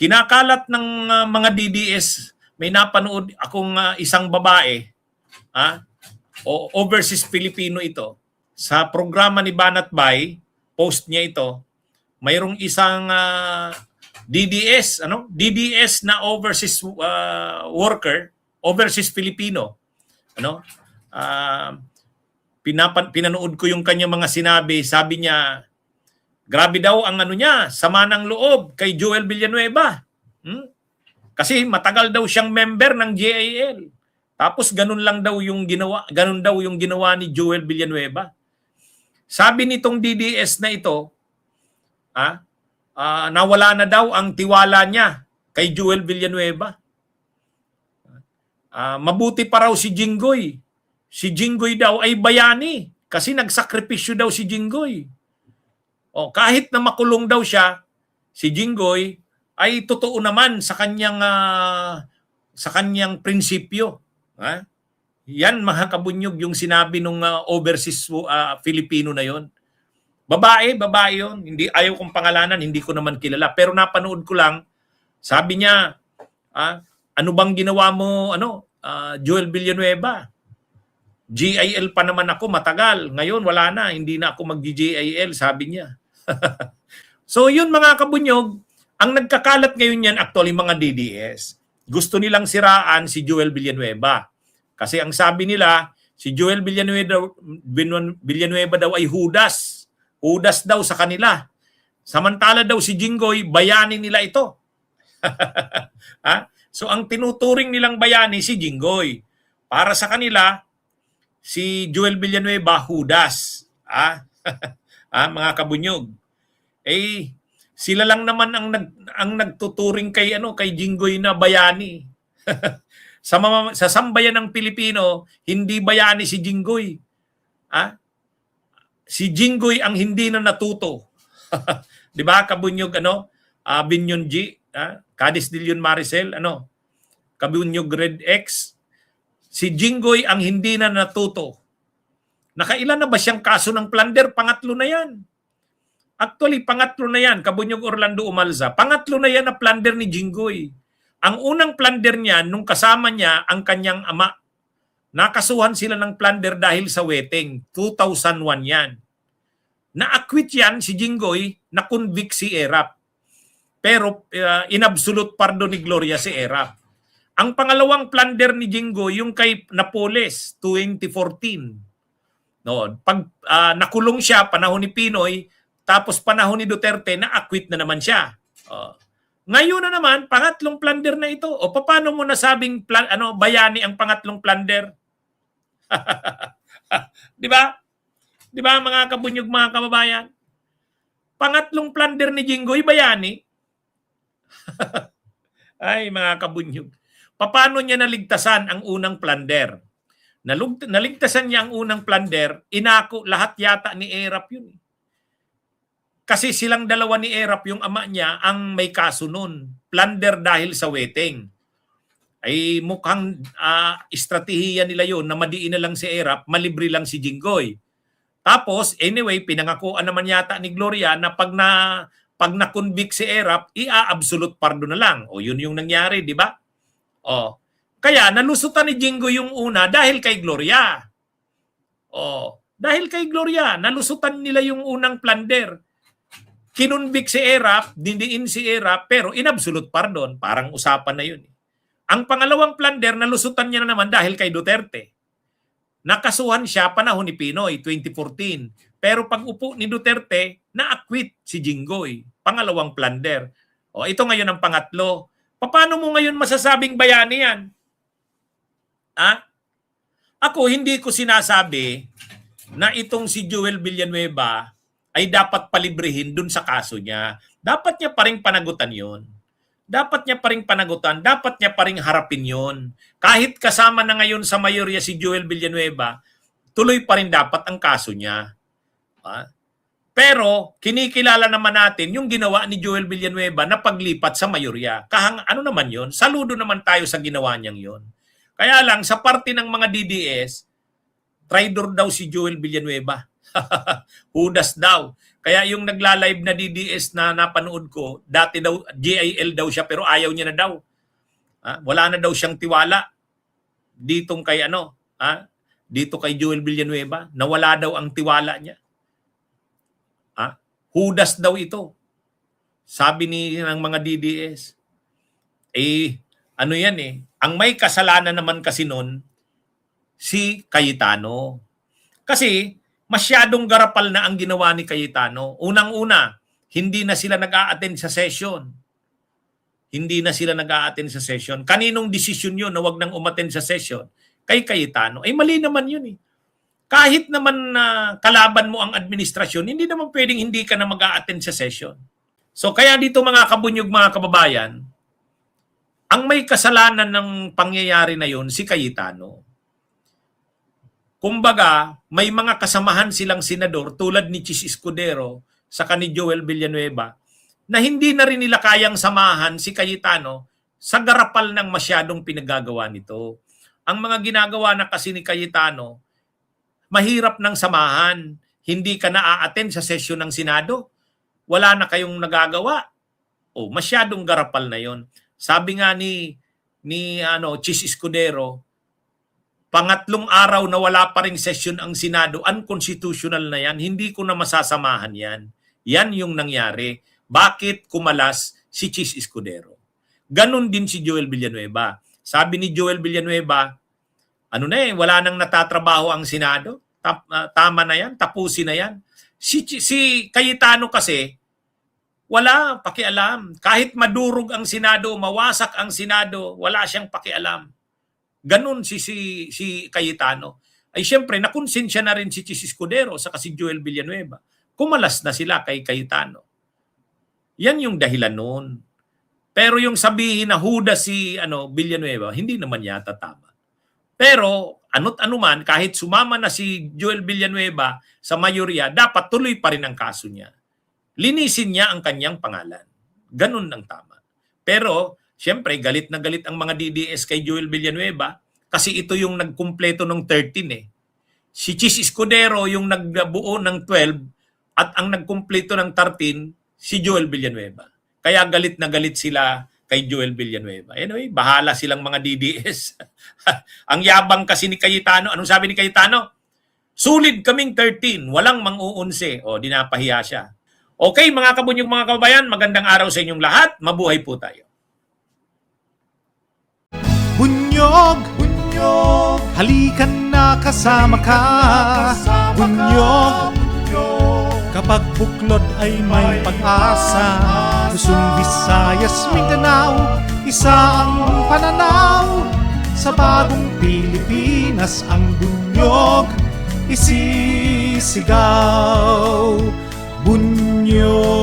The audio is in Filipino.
kinakalat ng mga DDS, may napanood akong isang babae, overseas Filipino ito, sa programa ni Banat Bay, post niya ito, mayroong isang DDS, DDS na overseas worker, overseas Filipino, pinanood ko yung kanya mga sinabi. Sabi niya, grabe daw ang niya, sama ng loob kay Joel Villanueva. Kasi matagal daw siyang member ng GIL. Tapos ganun daw yung ginawa ni Joel Villanueva. Sabi nitong DDS na ito, nawala na daw ang tiwala niya kay Joel Villanueva. Mabuti pa raw si Jinggoy. Si Jinggoy daw ay bayani kasi nagsakripisyo daw si Jinggoy. Kahit na makulong daw siya, si Jinggoy ay totoo naman sa kanyang prinsipyo. Yan mga kabunyog yung sinabi nung overseas Filipino na yon. Babae yon. Hindi, ayaw kong pangalanan, hindi ko naman kilala. Pero napanood ko lang, sabi niya, ano bang ginawa mo, Joel Villanueva? GIL pa naman ako matagal. Ngayon wala na, hindi na ako mag-GIL, sabi niya. So yun mga kabunyog, ang nagkakalat ngayon yan actually mga DDS. Gusto nilang siraan si Joel Villanueva. Kasi ang sabi nila, si Joel Villanueva daw ay Judas. Judas daw sa kanila. Samantala daw si Jinggoy, bayani nila ito. So ang tinuturing nilang bayani si Jinggoy. Para sa kanila, si Joel Villanueva, Judas. Mga kabunyog. Sila lang naman ang nagtuturing kay Jinggoy na bayani. Sa sambayan ng Pilipino, hindi bayani si Jinggoy. Si Jinggoy ang hindi na natuto. 'Di ba kabunyog Binyon G, Cadiz Dillon Maricel, Kabunyog Red X. Si Jinggoy ang hindi na natuto. Nakailan na ba siyang kaso ng plunder? Pangatlo na yan. Actually, pangatlo na yan. Kabunyog Orlando Umalza. Pangatlo na yan na plunder ni Jinggoy. Ang unang plunder niya, nung kasama niya ang kanyang ama, nakasuhan sila ng plunder dahil sa wedding. 2001 yan. Na-acquit yan si Jinggoy, na-convict si Erap. Pero in-absolute pardon ni Gloria si Erap. Ang pangalawang plunder ni Jinggoy, yung kay Napoles, 2014. Pag nakulong siya, panahon ni Pinoy, tapos panahon ni Duterte, na-acquit na naman siya. Ngayon na naman, pangatlong plunder na ito. Paano mo nasabing bayani ang pangatlong plunder? Di ba? Di ba mga kabunyog, mga kababayan? Pangatlong plunder ni Jinggoy, bayani. Ay, mga kabunyog. Paano niya naligtasan ang unang plunder? Naligtasan niya ang unang plunder, inako lahat yata ni Erap yun. Kasi silang dalawa ni Erap, yung ama niya, ang may kaso nun. Plunder dahil sa wedding. Ay mukhang estratehiya nila yun na madiin na lang si Erap, malibre lang si Jinggoy. Tapos, anyway, pinangakuan naman yata ni Gloria na pag na-convict si Erap, ia-absolute pardon na lang. Yun yung nangyari, di ba? Kaya nalusutan ni Jinggoy yung una dahil kay Gloria. Dahil kay Gloria, nalusutan nila yung unang plunder. Kinunbik si Erap, dindiin si Erap, pero in-absolute pardon. Parang usapan na yun. Ang pangalawang plunder, nalusutan niya na naman dahil kay Duterte. Nakasuhan siya panahon ni Pinoy, 2014. Pero pag upo ni Duterte, na-acquit si Jinggoy. Pangalawang plunder. Ito ngayon ang pangatlo. Paano mo ngayon masasabing bayani yan? Ako, hindi ko sinasabi na itong si Joel Villanueva ay dapat palibrehin dun sa kaso niya. Dapat niya pa rin panagutan yun. Dapat niya pa rin panagutan. Dapat niya pa rin harapin yun. Kahit kasama na ngayon sa mayorya si Joel Villanueva, tuloy pa rin dapat ang kaso niya. Pero kinikilala naman natin yung ginawa ni Joel Villanueva na paglipat sa mayorya. Ano naman yun? Saludo naman tayo sa ginawa niyang yun. Kaya lang, sa parte ng mga DDS, traitor daw si Joel Villanueva. Hudas daw. Kaya yung nagla-live na DDS na napanood ko, dati daw GIL daw siya pero ayaw niya na daw. Wala na daw siyang tiwala ditong kay dito kay Joel Villanueva, nawala daw ang tiwala niya. Hudas daw ito. Sabi ng mga DDS. Ano yan ang may kasalanan naman kasi nun, si Cayetano. Kasi masyadong garapal na ang ginawa ni Cayetano. Unang-una, hindi na sila nag-a-attend sa session. Hindi na sila nag-a-attend sa session. Kaninong desisyon yun na wag nang umattend sa session? Kay Cayetano. Mali naman yun Kahit naman kalaban mo ang administrasyon, hindi naman pwedeng hindi ka na mag-a-attend sa session. So kaya dito mga kabunyog, mga kababayan, ang may kasalanan ng pangyayari na yun, si Cayetano. Kumbaga, may mga kasamahan silang senador tulad ni Chis Escudero sa ni Joel Villanueva na hindi na rin nila kayang samahan si Cayetano sa garapal ng masyadong pinagagawa nito. Ang mga ginagawa na kasi ni Cayetano, mahirap ng samahan. Hindi ka na a-attend sa session ng Senado. Wala na kayong nagagawa. Masyadong garapal na yon. Sabi nga ni Chis Escudero, pangatlong araw na wala pa ring session ang Senado, unconstitutional na yan, hindi ko na masasamahan yan. Yan yung nangyari. Bakit kumalas si Chis Escudero? Ganon din si Joel Villanueva. Sabi ni Joel Villanueva, wala nang natatrabaho ang Senado. Tama na yan, tapusin na yan. Si Cayetano kasi, wala pakialam. Kahit madurog ang Senado, mawasak ang Senado, wala siyang pakialam. Ganun si Cayetano. Siyempre, nakonsensya na rin si Chis Escudero sa si Joel Villanueva. Kumalas na sila kay Cayetano. Yan yung dahilan noon. Pero yung sabihin na hudas si Villanueva, hindi naman yata tama. Pero ano't-ano man, kahit sumama na si Joel Villanueva sa mayorya, dapat tuloy pa rin ang kaso niya. Linisin niya ang kanyang pangalan. Ganun ang tama. Pero, siyempre, galit na galit ang mga DDS kay Joel Villanueva kasi ito yung nagkumpleto ng 13 Si Chis Escudero yung nagbuo ng 12 at ang nagkumpleto ng 13, si Joel Villanueva. Kaya galit na galit sila kay Joel Villanueva. Anyway, bahala silang mga DDS. Ang yabang kasi ni Cayetano. Anong sabi ni Cayetano? Sulit kaming 13, walang mang-uunse. Dinapahiya siya. Okay, mga kabunyog, mga kababayan, magandang araw sa inyong lahat. Mabuhay po tayo. Bunyog, bunyog, halikan na kasama ka. Bunyog, kapag buklod ay may pag-asa. Luzon, Visayas, Mindanao, isa ang pananaw. Sa bagong Pilipinas ang bunyog isisigaw. Bunyog.